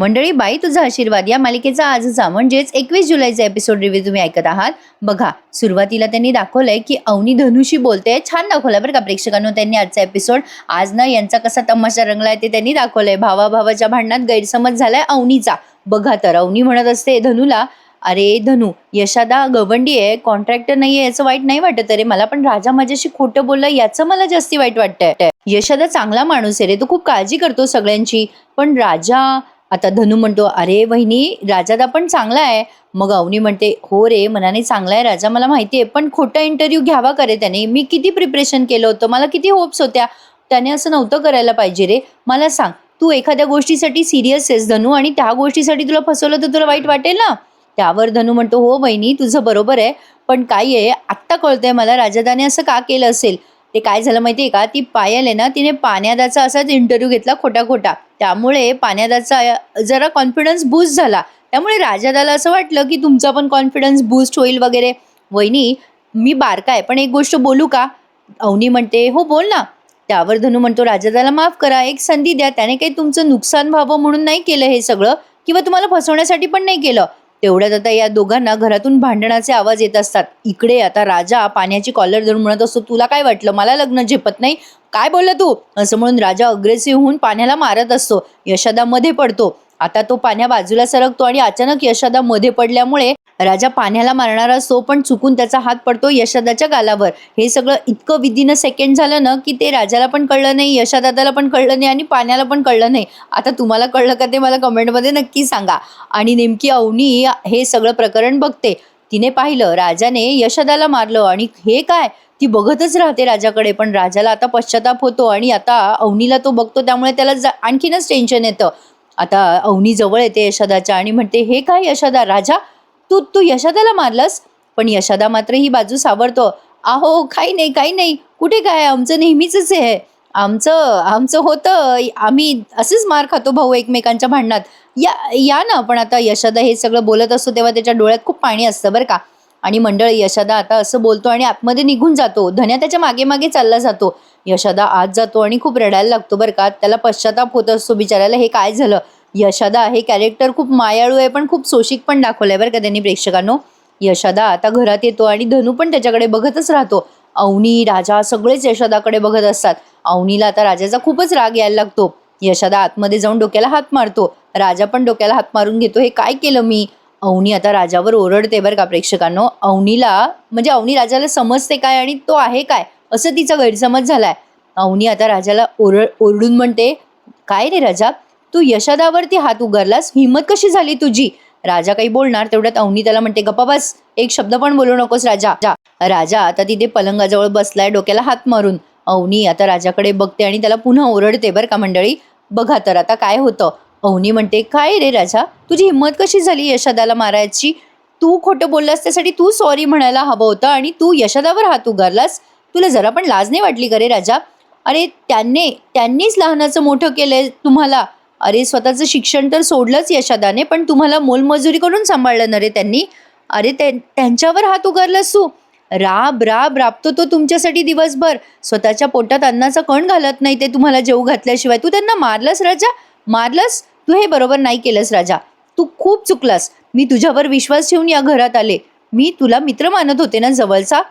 मंडळी, बाई तुझा आशीर्वाद या मालिकेचा आजचा म्हणजेच 21 जुलैचा एपिसोड रिव्ह्यू तुम्ही ऐकत आहात. बघा, सुरुवातीला त्यांनी दाखवलंय की अवनी धनुशी बोलते. छान दाखवलंय बरं का प्रेक्षकांनो त्यांनी आजचा एपिसोड. आज ना यांचा कसा तमाशा रंगलाय ते त्यांनी दाखवलंय. भावाभावाच्या भांडणात गैरसमज झालाय अवनीचा. बघा तर अवनी म्हणत असते धनुला, अरे धनु, यशादा गवंडी आहे, कॉन्ट्रॅक्टर नाहीये याचं वाईट नाही वाटत अरे मला, पण राजा माझ्याशी खोटं बोललं याचं मला जास्ती वाईट वाटतंय. यशादा चांगला माणूस आहे रे, तो खूप काळजी करतो सगळ्यांची, पण राजा. आता धनु म्हणतो, अरे वहिनी राजादा पण चांगला आहे. मग अवनी म्हणते, हो रे मनाने चांगला आहे राजा मला माहिती आहे, पण खोटा इंटरव्ह्यू घ्यावा करे त्याने. मी किती प्रिपरेशन केलं होतं, मला किती होप्स होत्या. त्याने असं नव्हतं करायला पाहिजे रे. मला सांग, तू एखाद्या गोष्टीसाठी सिरियस आहेस धनु आणि त्या गोष्टीसाठी तुला फसवलं तर तुला वाईट वाटेल ना. त्यावर धनु म्हणतो, हो वहिनी तुझं बरोबर आहे, पण काय आहे आत्ता कळतंय मला राजादाने असं का केलं असेल. ते काय झालं माहितीये का, ती पायल आहे ना, तिने पाण्यादाचा असाच इंटरव्ह्यू घेतला खोटा खोटा, त्यामुळे पाण्यादाचा जरा कॉन्फिडन्स बूस्ट झाला. त्यामुळे राजादाला असं वाटलं की तुमचा पण कॉन्फिडन्स बूस्ट होईल वगैरे. वहिनी मी बारका आहे पण एक गोष्ट बोलू का. अवनी म्हणते, हो बोल ना. त्यावर धनु म्हणतो, राजादाला माफ करा, एक संधी द्या, त्याने काही तुमचं नुकसान व्हावं म्हणून नाही केलं हे सगळं, किंवा तुम्हाला फसवण्यासाठी पण नाही केलं. तेवढ्यात आता या दोघांना घरातून भांडणाचे आवाज येत असतात. इकडे आता राजा पाण्याची कॉलर धरून म्हणत असतो, तुला काय वाटलं मला लग्न झेपत नाही, काय बोलला तू, असं म्हणून राजा अग्रेसिव्ह होऊन पाण्याला मारत असतो. यशादा मध्ये पडतो. आता तो पाण्या बाजूला सरकतो आणि अचानक यशादा मध्ये पडल्यामुळे राजा पाण्याला मारणारा असतो, पण चुकून त्याचा हात पडतो यशादाच्या गालावर. हे सगळं इतकं विदिन अ सेकंड झालं ना की ते राजाला पण कळलं नाही, यशादादाला पण कळलं नाही आणि पाण्याला पण कळलं नाही. आता तुम्हाला कळलं का ते मला कमेंटमध्ये नक्की सांगा. आणि नेमकी अवनी हे सगळं प्रकरण बघते. तिने पाहिलं राजाने यशादाला मारलं आणि हे काय, ती बघतच राहते राजाकडे. पण राजाला आता पश्चाताप होतो आणि आता अवनीला तो बघतो, त्यामुळे त्याला आणखीनच टेन्शन येतं. आता अवनी जवळ येते यशादाच्या आणि म्हणते, हे काय यशादा, राजा तू तू यशादाला मारलंस. पण यशादा मात्र ही बाजू सावरतो. अहो काही नाही काही नाही, कुठे काय, आमचं नेहमीच आहे, आमचं आमचं होतं, आम्ही असेच मार खातो भाऊ एकमेकांच्या भांडणात, या या ना. पण आता यशादा हे सगळं बोलत असतो तेव्हा त्याच्या डोळ्यात खूप पाणी असतं बरं का. आणि मंडळ यशादा आता असं बोलतो आणि आतमध्ये निघून जातो. धन्या त्याच्या मागे मागे चालला जातो. यशादा आत जातो आणि खूप रडायला लागतो बरं का. त्याला पश्चाताप होत असतो बिचारायला, हे काय झालं. यशादा हे कॅरेक्टर खूप मायाळू आहे पण खूप सोशिक पण दाखवलंय बरं का त्यांनी प्रेक्षकांनो. यशादा आता घरात येतो आणि धनु पण त्याच्याकडे बघतच राहतो. अवनी राजा सगळेच यशादाकडे बघत असतात. अवनीला आता राजाचा खूपच राग यायला लागतो. यशादा आतमध्ये जाऊन डोक्याला हात मारतो. राजा पण डोक्याला हात मारून घेतो, हे काय केलं मी. अवनी आता राजावर ओरडते बरं का प्रेक्षकांनो. अवनीला म्हणजे अवनी राजाला समजते काय आणि तो आहे काय असं तिचा गैरसमज झालाय. अवनी आता राजाला ओरडून म्हणते, काय रे राजा, तू यशादावरती हात उगारलास, हिम्मत कशी झाली तुझी. राजा काही बोलणार तेवढ्यात अवनी त्याला म्हणते, गप्पा बस, एक शब्द पण बोलू नकोस राजा. राजा आता तिथे पलंगाजवळ बसलाय डोक्याला हात मारून. अवनी आता राजाकडे बघते आणि त्याला पुन्हा ओरडते बरं का मंडळी. बघा तर आता काय होतं. अवनी म्हणते, काय रे राजा, तुझी हिंमत कशी झाली यशादाला मारायची. तू खोटं बोललास त्यासाठी तू सॉरी म्हणायला हवं होतं आणि तू यशादावर हात उगारलास. तुला जरा पण लाज नाही वाटली का रे राजा. अरे त्यांनीच लहानाचं मोठं केलंय तुम्हाला. अरे स्वतःचं शिक्षण तर सोडलंच यशादाने, पण तुम्हाला मोलमजुरी करून सांभाळलं ना रे त्यांनी. अरे त्यांच्यावर हात उगारलास तू. राब राब राबतो तो तुमच्यासाठी दिवसभर, स्वतःच्या पोटात अन्नाचा कण घालत नाही ते तुम्हाला जेवू घातल्याशिवाय. तू त्यांना मारलंस राजा, मारलंस. तू हे बरोबर नाही केलंस राजा, तू खूप चुकलास. मी तुझ्यावर विश्वास ठेवून या घरात आले, मी तुला मित्र मानत होते ना जवळचा.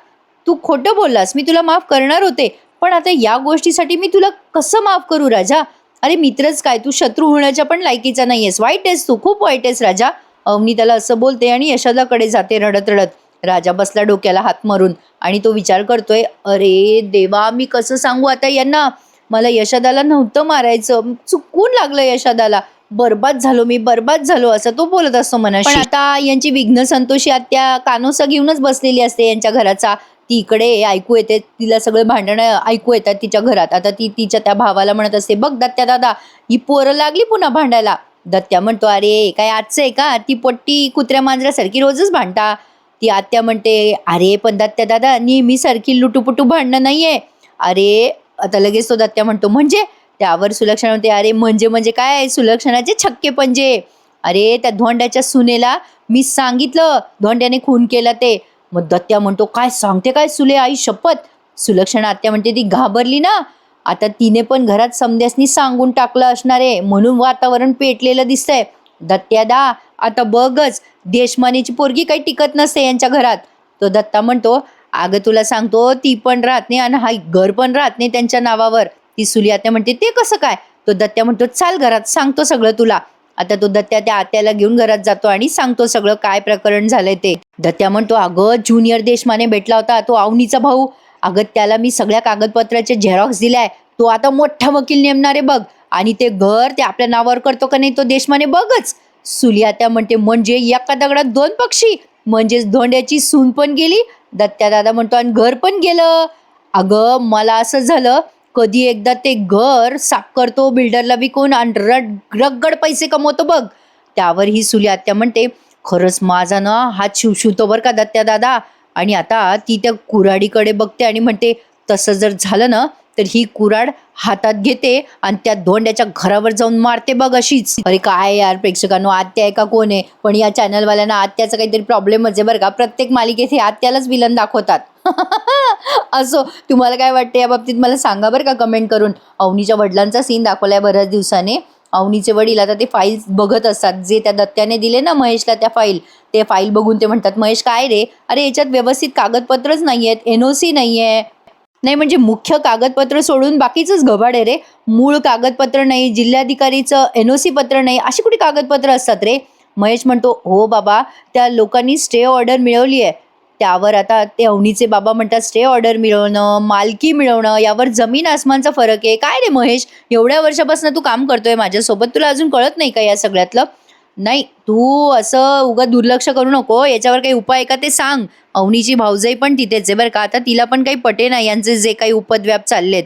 तू खोटं बोललास, मी तुला माफ करणार होते, पण आता या गोष्टीसाठी मी तुला कसं माफ करू राजा. अरे मित्रच काय, तू शत्रू होण्याच्या पण लायकीचा नाहीयेस, वाईट आहेस तू, खूप वाईट आहेस राजा. अवनी त्याला असं बोलते आणि यशादाकडे जाते रडत रडत. राजा बसला डोक्याला हात मारून आणि तो विचार करतोय, अरे देवा मी कसं सांगू आता यांना, मला यशादाला नव्हतं मारायचं, चुकून लागलं यशादाला, बरबाद झालो मी, बरबाद झालो, असं तो बोलत असतो मनाशी. पण आता यांची विघ्न संतोषी आत्या कानोसा घेऊनच बसलेली असते यांच्या घराचा. ती इकडे ऐकू येते, तिला सगळे भांडणं ऐकू येतात तिच्या घरात. आता ती तिच्या त्या भावाला म्हणत असते, बघ दत्त्या दादा, ही पोरं लागली पुन्हा भांडायला. दत्त्या म्हणतो, अरे काय आजचं आहे का, ती पोट्टी कुत्र्या मांजऱ्यासारखी रोजच भांडता. ती आत्या म्हणते, अरे पण दत्त्या दादा नेहमी सारखी लुटूपुटू भांडणं नाहीये. अरे आता लगेच तो दत्त्या म्हणतो, म्हणजे. त्यावर सुलक्षणा म्हणते, अरे म्हणजे काय, सुलक्षणाचे छक्के पंजे. अरे त्या धोंड्याच्या सुनेला मी सांगितलं धोंड्याने खून केला ते. मग दत्त्या म्हणतो, काय सांगते काय सुले, आई शपथ. सुलक्षणा आत्या म्हणते, ती घाबरली ना, आता तिने पण घरात समध्यासनी सांगून टाकलं असणार आहे, म्हणून वातावरण पेटलेलं दिसतंय. दत्त्यादा आता बघच, देशमानेची पोरगी काही टिकत नसते यांच्या घरात. तो दत्ता म्हणतो, अगं तुला सांगतो ती पण राहत नाही आणि हा घर पण राहत नाही त्यांच्या नावावर. ती सुली आत्या म्हणते, ते कसं काय? तो दत्त्या म्हणतो, चाल घरात सांगतो सगळं तुला. आता तो दत्त्या त्या आत्याला घेऊन घरात जातो आणि सांगतो सगळं काय प्रकरण झालंय ते. दत्त्या म्हणतो, अगं ज्युनियर देशमाने भेटला होता, तो अवनीचा भाऊ. अगं त्याला मी सगळ्या कागदपत्राचे झेरॉक्स दिलाय. तो आता मोठा वकील नेमणार आहे बघ. आणि ते घर ते आपल्या नावावर करतो का नाही तो देशमाने बघच. सुली आत्या म्हणते, म्हणजे एका दगडात दोन पक्षी, म्हणजेच धोंड्याची सून पण गेली. दत्त्या दादा म्हणतो, आणि घर पण गेलं. अगं मला असं झालं, कधी एकदा ते घर साफ करतो बिल्डरला विकून आणि रगड पैसे कमवतो बघ. त्यावर ही सुली आत्या म्हणते, खरंच माझा ना हात शिवशिवतो बरं का दत्त्या दादा. आणि आता ती त्या कुऱ्हाडीकडे बघते आणि म्हणते, तसं जर झालं ना तर ही कुऱ्हाड हातात घेते आणि त्या धोंड्याच्या घरावर जाऊन मारते बघ अशीच. अरे काय यार प्रेक्षकांनो, आत्या आहे का कोण आहे? पण या चॅनलवाल्यांना आत्याचा काहीतरी प्रॉब्लेमच आहे बरं का. प्रत्येक मालिकेत हे आत्यालाच विलन दाखवतात. असो, तुम्हाला काय वाटतं या बाबतीत मला सांगा बरं का कमेंट करून. अवनीच्या वडिलांचा सीन दाखवलाय बऱ्याच दिवसाने. अवनीचे वडील आता ते फाईल बघत असतात, जे त्या दत्त्याने दिले ना महेशला त्या फाईल. ते फाईल बघून ते म्हणतात, महेश काय रे, अरे याच्यात व्यवस्थित कागदपत्रच नाहीयेत, NOC नाहीये. नाही म्हणजे मुख्य कागदपत्र सोडून बाकीचंच घबाड आहे रे. मूळ कागदपत्र नाही, जिल्हाधिकारीचं NOC पत्र नाही, अशी कुठे कागदपत्र असतात रे? महेश म्हणतो, हो बाबा त्या लोकांनी स्टे ऑर्डर मिळवली आहे. त्यावर आता ते अवनीचे बाबा म्हणतात, स्टे ऑर्डर मिळवणं, मालकी मिळवणं यावर जमीन आसमानचा फरक आहे. काय रे महेश, एवढ्या वर्षापासून तू काम करतोय माझ्यासोबत, तुला अजून कळत नाही का या सगळ्यातलं? नाही तू असं उगा दुर्लक्ष करू नको, याच्यावर काही उपाय आहे का ते सांग. अवनीची भाऊजाई पण तिथेच आहे बरं का. आता तिला पण काही पटे नाही यांचे जे काही उपद्व्याप चाललेत.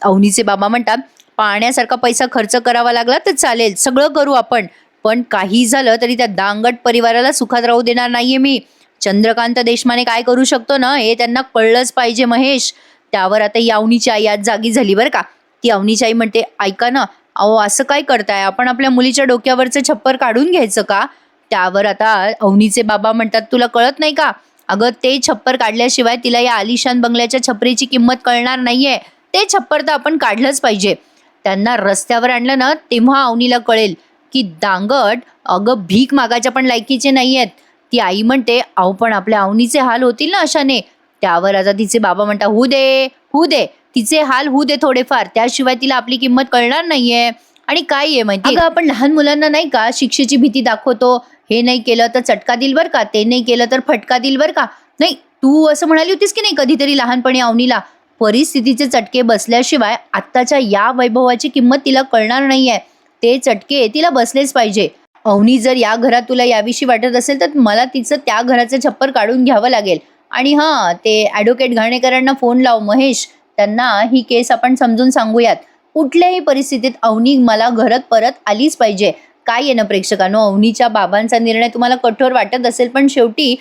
अवनीचे बाबा म्हणतात, पाण्यासारखा पैसा खर्च करावा लागला तर चालेल, सगळं करू आपण, पण काही झालं तरी त्या दांगट परिवाराला सुखात राहू देणार नाहीये मी. चंद्रकांत देशमाने काय करू शकतो ना हे त्यांना कळलंच पाहिजे महेश. त्यावर आता ही अवनीची आई आज जागी झाली बरं का. ती अवनीची आई म्हणते, ऐका ना, अहो असं काय करताय, आपण आपल्या मुलीच्या डोक्यावरचं छप्पर काढून घ्यायचं का? त्यावर आता अवनीचे बाबा म्हणतात, तुला कळत नाही का? अगं ते छप्पर काढल्याशिवाय तिला या आलिशान बंगल्याच्या छपरीची किंमत कळणार नाहीये. ते छप्पर तर आपण काढलंच पाहिजे. त्यांना रस्त्यावर आणलं ना तेव्हा अवनीला कळेल की दांगट अगं भीक मागायच्या पण लायकीचे नाहीयेत. ती आई म्हणते, अहो पण आपल्या अवनीचे हाल होतील ना अशाने. त्यावर आता तिचे बाबा म्हणतात, होऊ दे तिचे हाल होऊ दे थोडेफार, त्याशिवाय तिला आपली किंमत कळणार नाहीये. आणि काय आहे माहिती, अगं आपण लहान मुलांना नाही का शिक्षेची भीती दाखवतो, हे नाही केलं तर चटका दिल बर का, ते नाही केलं तर फटका दिल बर का. नाही तू असं म्हणाली होतीस की नाही कधीतरी लहानपणी अवनीला, परिस्थितीचे चटके बसल्याशिवाय आत्ताच्या या वैभवाची किंमत तिला कळणार नाहीये. ते चटके तिला बसलेच पाहिजे. अवनी जर या घरात तुला याविषयी वाटत असेल तर मला तिचं त्या घराचं छप्पर काढून घ्यावं लागेल. आणि हां, ते ॲडव्होकेट घाणेकरांना फोन लाव महेश, त्यांना ही केस आपण समजून सांगूयात. कुठल्याही परिस्थितीत अवनी मला घरात परत आलीच पाहिजे. काय आहे ना प्रेक्षकांनो, अवनीच्या बाबांचा निर्णय तुम्हाला कठोर वाटत असेल, पण शेवटी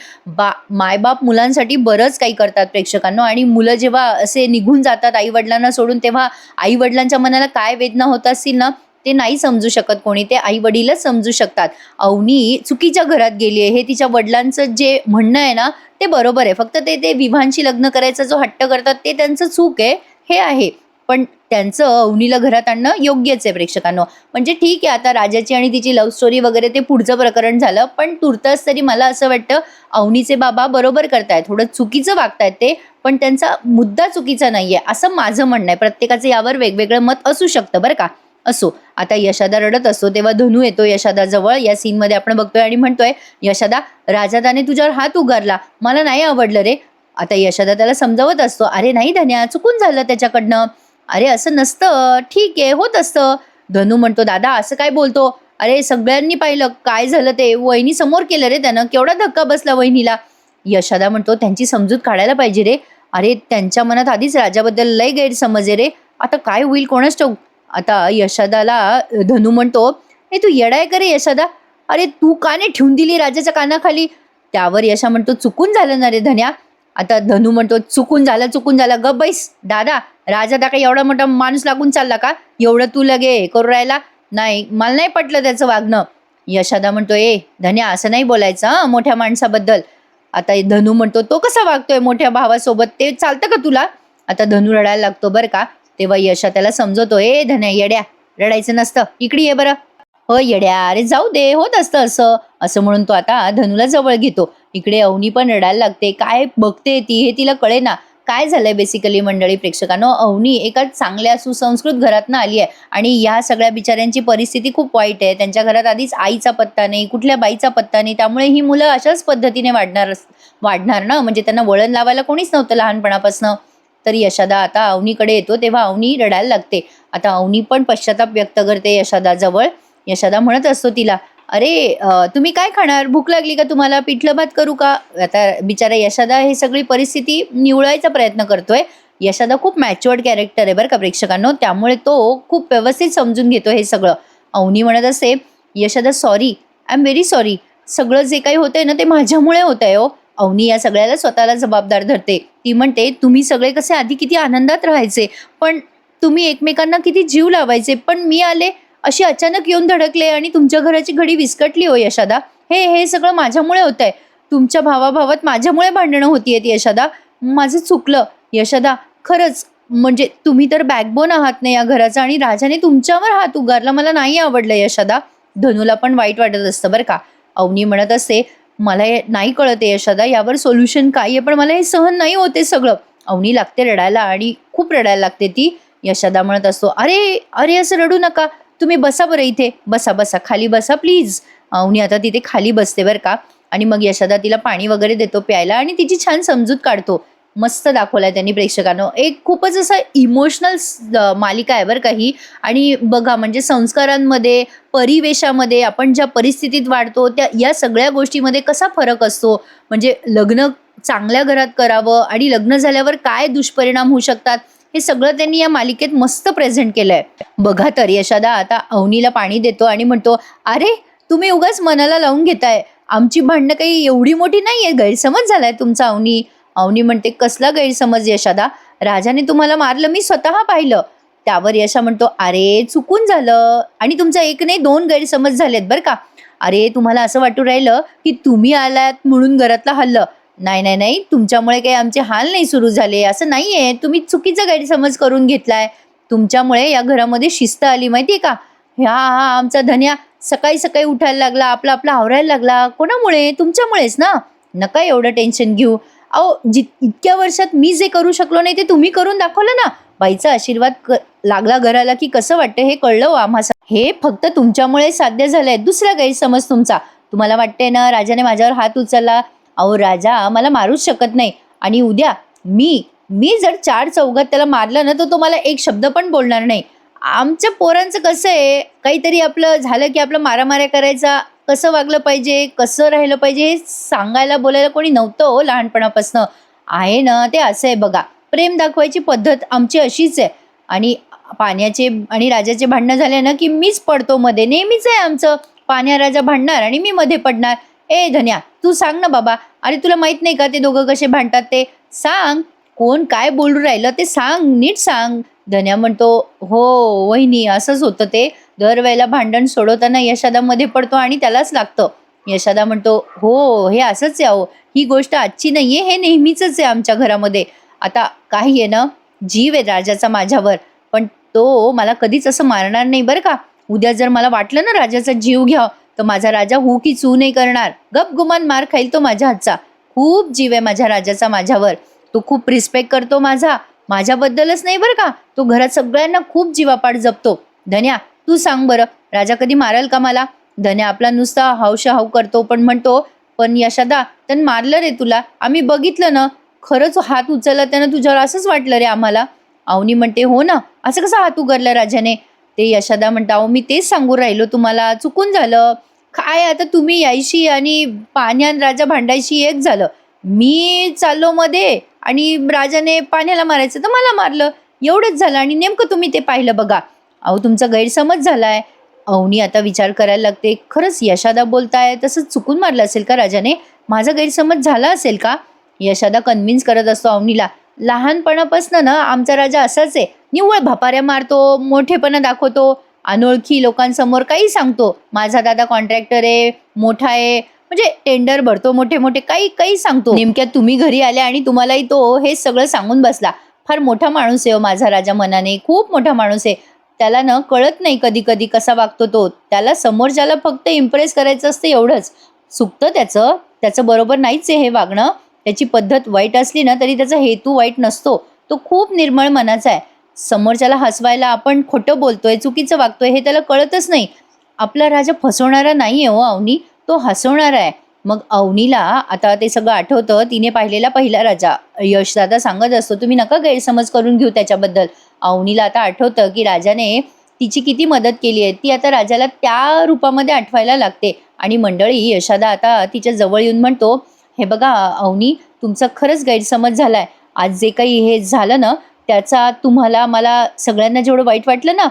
मायबाप मुलांसाठी बरंच काही करतात प्रेक्षकांनो. आणि मुलं जेव्हा असे निघून जातात आई वडिलांना सोडून, तेव्हा आई वडिलांच्या मनाला काय वेदना होत असतील ना ते नाही समजू शकत कोणी, ते आई वडीलच समजू शकतात. अवनी चुकीच्या घरात गेली आहे, हे तिच्या वडिलांचं जे म्हणणं आहे ना ते बरोबर आहे. फक्त ते विवाहांशी लग्न करायचा जो हट्ट करतात ते त्यांचं चूक आहे, हे आहे. पण त्यांचं अवनीला घरात आणणं योग्यच आहे प्रेक्षकांनो. म्हणजे ठीक आहे, आता राजाची आणि तिची लव्ह स्टोरी वगैरे ते पुढचं प्रकरण झालं, पण तुर्तास तरी मला असं वाटतं अवनीचे बाबा बरोबर करतायत. थोडं चुकीचं वागतायत ते, पण त्यांचा मुद्दा चुकीचा नाहीये असं माझं म्हणणं आहे. प्रत्येकाचं यावर वेगवेगळं मत असू शकतं बरं का. असो, आता यशादा रडत असतो तेव्हा धनू येतो यशादाजवळ. या सीनमध्ये आपण बघतोय आणि म्हणतोय, यशादा राजादाने तुझ्यावर हात उगारला, मला नाही आवडलं रे. आता यशादा त्याला समजावत असतो, अरे नाही धन्या, चुकून झालं त्याच्याकडनं, अरे असं नसतं, ठीक आहे होत असतं. धनू म्हणतो, दादा असं काय बोलतो, अरे सगळ्यांनी पाहिलं काय झालं ते, वहिनी समोर केलं रे त्यानं, केवढा धक्का बसला वहिनीला. यशादा म्हणतो, त्यांची समजूत काढायला पाहिजे रे, अरे त्यांच्या मनात आधीच राजाबद्दल लय गैरसमज आहे रे, आता काय होईल कोणाच ठाऊक. आता यशादाला धनू म्हणतो, ए तू येडाय का रे यशादा, अरे तू का नाही ठेवून दिली राजाच्या कानाखाली. त्यावर यशा म्हणतो, चुकून झालं ना रे धन्या. आता धनू म्हणतो, चुकून झालं गप बैस दादा, राजा काही एवढा मोठा माणूस लागून चालला का, एवढं तू लगे करू राहिला, नाही मला नाही पटलं त्याचं वागणं. यशादा म्हणतो, ए धन्या असं नाही बोलायचं मोठ्या माणसाबद्दल. आता धनू म्हणतो, तो कसा वागतोय मोठ्या भावासोबत, ते चालतं का तुला. आता धनू रडायला लागतो बरं का. तेव्हा यशा त्याला समजवतो, ए धन्या येड्या, रडायचं नसतं, इकडे ये बरं. येड्या, अरे जाऊ दे, होत असतं असं." असं म्हणून तो आता धनूला जवळ घेतो. इकडे अवनी पण रडायला लागते. काय बघते ती हे तिला कळेना. काय झालंय बेसिकली मंडळी प्रेक्षकांनो, अवनी एका चांगल्या सुसंस्कृत घरातनं आली आहे आणि ह्या सगळ्या बिचाऱ्यांची परिस्थिती खूप वाईट आहे. त्यांच्या घरात आधीच आईचा पत्ता नाही, कुठल्या बाईचा पत्ता नाही. त्यामुळे ही मुलं अशाच पद्धतीने वाढणार ना, म्हणजे त्यांना वळण लावायला कोणीच नव्हतं लहानपणापासनं. तर यशोदा आता अवनीकडे येतो तेव्हा अवनी रडायला लागते. आता अवनी पण पश्चाताप व्यक्त करते यशोदाजवळ. यशोदा म्हणत असतो तिला, "अरे तुम्ही काय खाणार? भूक लागली का तुम्हाला? पिठलं भात करू का?" आता बिचारा यशोदा हे सगळी परिस्थिती निवळायचा प्रयत्न करतोय. यशोदा खूप मॅच्युअर्ड कॅरेक्टर आहे बरं का प्रेक्षकांनो, त्यामुळे तो खूप व्यवस्थित समजून घेतो हे सगळं. अवनी म्हणत असते, "Yashoda sorry, I am very sorry. सगळं जे काही होतंय ना ते माझ्यामुळे होतंय हो." अवनी या सगळ्याला स्वतःला जबाबदार धरते. ती म्हणते, "तुम्ही सगळे कसे आधी किती आनंदात राहायचे, पण तुम्ही एकमेकांना किती जीव लावायचे, पण मी आले अशी अचानक येऊन धडकले आणि तुमच्या घराची घडी विस्कटली हो यशोदा. हे सगळं माझ्यामुळे होतंय. तुमच्या भावाभावात माझ्यामुळे भांडणं होतीयेत यशोदा. माझं चुकलं यशोदा. खरंच म्हणजे तुम्ही तर बॅकबोन आहात ना या घराचा आणि राजाने तुमच्यावर हात उगारला. मला नाही आवडलं यशोदा." धनूला पण वाईट वाटत असतं बरं का. अवनी म्हणत असते, "मला हे नाही कळत आहे यशोदा, यावर सोल्युशन काय आहे, पण मला हे सहन नाही होते सगळं." अवनी लागते रडायला आणि खूप रडायला लागते ती. यशोदा म्हणत असतो, "अरे, अरे असं रडू नका. तुम्ही बसा बरं इथे. बसा, बसा. खाली बसा प्लीज." अवनी आता तिथे खाली बसते बरं का आणि मग यशोदा तिला पाणी वगैरे देतो प्यायला आणि तिची छान समजूत काढतो. मस्त दाखवलाय त्यांनी प्रेक्षकांनो. एक खूपच असं इमोशनल मालिका आहे बरं का ही. आणि बघा म्हणजे संस्कारांमध्ये, परिवेशामध्ये, आपण ज्या परिस्थितीत वाढतो त्या या सगळ्या गोष्टीमध्ये कसा फरक असतो. म्हणजे लग्न चांगल्या घरात करावं आणि लग्न झाल्यावर काय दुष्परिणाम होऊ शकतात, हे सगळं त्यांनी या मालिकेत मस्त प्रेझेंट केलंय. बघा तर यशोदा आता अवनीला पाणी देतो आणि म्हणतो, "अरे तुम्ही उगाच मनाला लावून घेताय. आमची भांडणं काही एवढी मोठी नाहीये. गैरसमज झालाय तुमचा अवनी." अवनी म्हणते, "कसला गैरसमज यशोदा? राजाने तुम्हाला मारलं मी स्वतः पाहिलं." त्यावर यशा म्हणतो, "अरे चुकून झालं आणि तुमचा एक नाही दोन गैरसमज झालेत बरं का. अरे तुम्हाला असं वाटू राहिलं की तुम्ही आलात म्हणून घरातलं हल्लं. नाही, नाही, नाही. तुमच्यामुळे काही आमचे हाल नाही सुरू झाले. असं नाहीये. तुम्ही चुकीचा गैरसमज करून घेतलाय. तुमच्यामुळे या घरामध्ये शिस्त आली माहितीये का? हा आमचा धन्या सकाळी सकाळी उठायला लागला, आपला आपला आवरायला लागला. कोणामुळे? तुमच्यामुळेच ना. नका एवढं टेन्शन घेऊ. अहो इतक्या वर्षात मी जे करू शकलो नाही ते तुम्ही करून दाखवलं ना. बाईचा आशीर्वाद लागला घराला की कसं वाटतं हे कळलं हो आम्हा. हे फक्त तुमच्यामुळे साध्य झालंय. दुसरा गैरसमज तुमचा. तुम्हाला वाटतंय ना राजाने माझ्यावर हात उचलला. अहो राजा मला मारूच शकत नाही आणि उद्या मी मी जर चार चौघात त्याला मारलं ना तर तो मला एक शब्द पण बोलणार नाही. आमच्या पोरांचं कसं आहे, काहीतरी आपलं झालं की आपलं मारामाऱ्या करायचा, कसं वागलं पाहिजे, कसं राहिलं पाहिजे हे सांगायला बोलायला कोणी नव्हतं हो लहानपणापासनं. आहे ना ते असं आहे बघा. प्रेम दाखवायची पद्धत आमची अशीच आहे. आणि पाण्याचे आणि राजाचे भांडणं झाले ना की मीच पडतो मध्ये. नेहमीच आहे आमचं. पाण्या राजा भांडणार आणि मी मध्ये पडणार. "ए धन्या तू सांग ना बाबा. अरे तुला माहित नाही का ते दोघं कसे भांडतात ते? सांग. कोण काय बोलू राहिलं ते सांग, नीट सांग." धन्या म्हणतो, "हो वहिनी असंच होतं ते. दरवेळेला भांडण सोडवताना यशोदा मध्ये पडतो आणि त्यालाच लागतं." यशोदा म्हणतो, "हो हे असंच आहे अहो. ही गोष्ट आजची नाहीये, हे नेहमीच आहे आमच्या घरामध्ये. आता काही आहे ना, जीव आहे राजाचा माझ्यावर, पण तो मला कधीच असं मारणार नाही बरं का. उद्या जर मला वाटलं ना राजाचा जीव घ्यावा तर माझा राजा हू की चू नाही करणार. गपगुमान मार खाईल तो माझ्या हातचा. खूप जीव आहे माझ्या राजाचा माझ्यावर. तो खूप रिस्पेक्ट करतो माझा. माझ्याबद्दलच नाही बरं का, तो घरात सगळ्यांना खूप जीवापाड जपतो. धन्या तू सांग बरं, राजा कधी मारेल का मला?" धन्या आपला नुसता हाव करतो पण म्हणतो, "पण यशोदा त्यानं मारलं रे तुला. आम्ही बघितलं ना. खरंच हात उचलला त्यानं तुझ्यावर असंच वाटलं रे आम्हाला." अवनी म्हणते, "हो ना. असं कसं हात उगारला राजाने?" ते यशोदा म्हणता, "अहो मी तेच सांगू राहिलो तुम्हाला. चुकून झालं. काय आता तुम्ही यायशी आणि पाण्यान राजा भांडायशी एक झालं. मी चाललो मध्ये आणि राजाने पाण्याला मारायचं तर मला मारलं. एवढंच झालं आणि नेमकं तुम्ही ते पाहिलं बघा. अहो तुमचा गैरसमज झालाय." अवनी आता विचार करायला लागते. खरंच यशोदा बोलताय तसं चुकून मारलं असेल का राजाने? माझा गैरसमज झाला असेल का? यशोदा कन्व्हिन्स करत असतो अवनीला. "लहानपणापासून ना आमचा राजा असाच आहे. निव्वळ भापाऱ्या मारतो, मोठेपणा दाखवतो, अनोळखी लोकांसमोर काही सांगतो. माझा दादा कॉन्ट्रॅक्टर आहे, मोठा आहे, म्हणजे टेंडर भरतो मोठे मोठे, काही काही सांगतो. नेमक्या तुम्ही घरी आले आणि तुम्हालाही तो हे सगळं सांगून बसला. फार मोठा माणूस आहे हो माझा राजा मनाने, खूप मोठा माणूस आहे. त्याला ना कळत नाही कधी कधी कसा वागतो तो. त्याला समोरच्याला फक्त इम्प्रेस करायचं असतं एवढंच. चुकतं त्याचं, त्याचं बरोबर नाहीच आहे हे वागणं. त्याची पद्धत वाईट असली ना तरी त्याचा हेतू वाईट नसतो. तो खूप निर्मळ मनाचा आहे. समोरच्याला हसवायला आपण खोटं बोलतोय, चुकीचं वागतोय हे त्याला कळतच नाही. आपला राजा फसवणारा नाहीये हो अवनी, तो हसवणारा आहे. मग अवनीला आता ते सगळं आठवतं. तिने पाहिलेला पहिला राजा. यशदादा सांगत असतो, तुम्ही नका गैरसमज करून घेऊ त्याच्याबद्दल. अवनीला आता आठवतं की राजाने तिची किती मदत केली आहे. ती आता राजाला त्या रूपामध्ये आठवायला लागते. आणि मंडळी, यशोदा आता तिच्या जवळ येऊन म्हणतो, हे बघा अवनी, तुमचा खरंच गैरसमज झालाय. आज जे काही हे झालं ना, त्याचा तुम्हाला मला सगळ्यांना जेवढं वाईट वाटलं ना,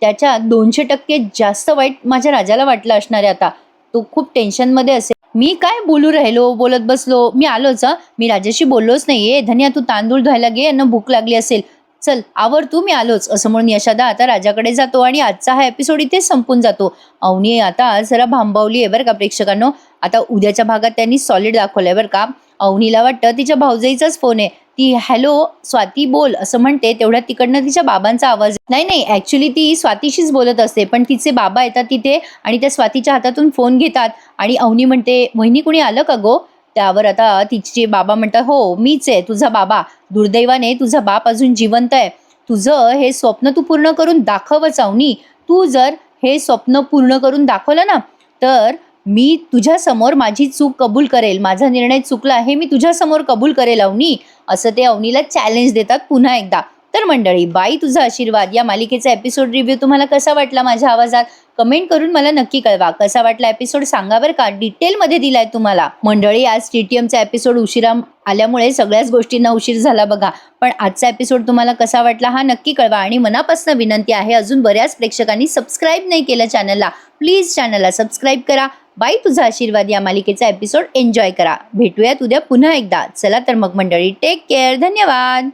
त्याच्या 200% जास्त वाईट माझ्या राजाला वाटलं असणार आहे आता. तो खूप टेन्शनमध्ये असेल. मी काय बोलू राहिलो, बोलत बसलो. मी आलोच हं. मी राजाशी बोललोच नाहीये. धन्या, तू तांदूळ धुवायला गे, यांना भूक लागली असेल. चल आवर तू, मी आलोच, असं म्हणून यशोदा आता राजाकडे जातो आणि आजचा हा एपिसोड इथेच संपून जातो. अवनी आता जरा भांबावली आहे बरं का प्रेक्षकांनो. आता उद्याच्या भागात त्यांनी सॉलिड दाखवलंय बरं का. अवनीला वाटतं तिच्या भाऊजाईचाच फोन आहे. ती हॅलो स्वाती बोल असं म्हणते. तेवढ्यात तिकडनं तिच्या बाबांचा आवाज. नाही नाही, ऍक्च्युली ती स्वातीशीच बोलत असते, पण तिचे बाबा येतात तिथे आणि त्या स्वातीच्या हातातून फोन घेतात. आणि अवनी म्हणते, वहिनी कुणी आलं का गो? त्यावर आता तिचे बाबा म्हणतात, हो मीच आहे तुझा बाबा. दुर्दैवाने तुझा बाप अजून जिवंत आहे. तुझं हे स्वप्न तू पूर्ण करून दाखवच अवनी. तू जर हे स्वप्न पूर्ण करून दाखवलं ना, तर मी तुझ्या समोर माझी चूक कबूल करेल. माझा निर्णय चुकला हे मी तुझ्या समोर कबूल करेल अवनी, असं ते अवनीला चॅलेंज देतात पुन्हा एकदा. तर मंडळी, बाई तुझा आशीर्वाद या मालिकेचा एपिसोड रिव्ह्यू तुम्हाला कसा वाटला माझ्या आवाजात कमेंट करून मला नक्की कळवा. कसा वाटला एपिसोड सांगा बरं का, डिटेलमध्ये दिलाय तुम्हाला. मंडळी, आज टीटीएमचा एपिसोड उशिरा आल्यामुळे सगळ्याच गोष्टींना उशीर झाला बघा. पण आजचा एपिसोड तुम्हाला कसा वाटला हा नक्की कळवा. आणि मनापासून विनंती आहे, अजून बऱ्याच प्रेक्षकांनी सबस्क्राईब नाही केलं चॅनलला, प्लीज चॅनलला सबस्क्राईब करा. बाई तुझा आशीर्वाद या मालिकेचा एपिसोड एन्जॉय करा. भेटूयात उद्या पुन्हा एकदा. चला तर मग मंडळी, टेक केअर. धन्यवाद.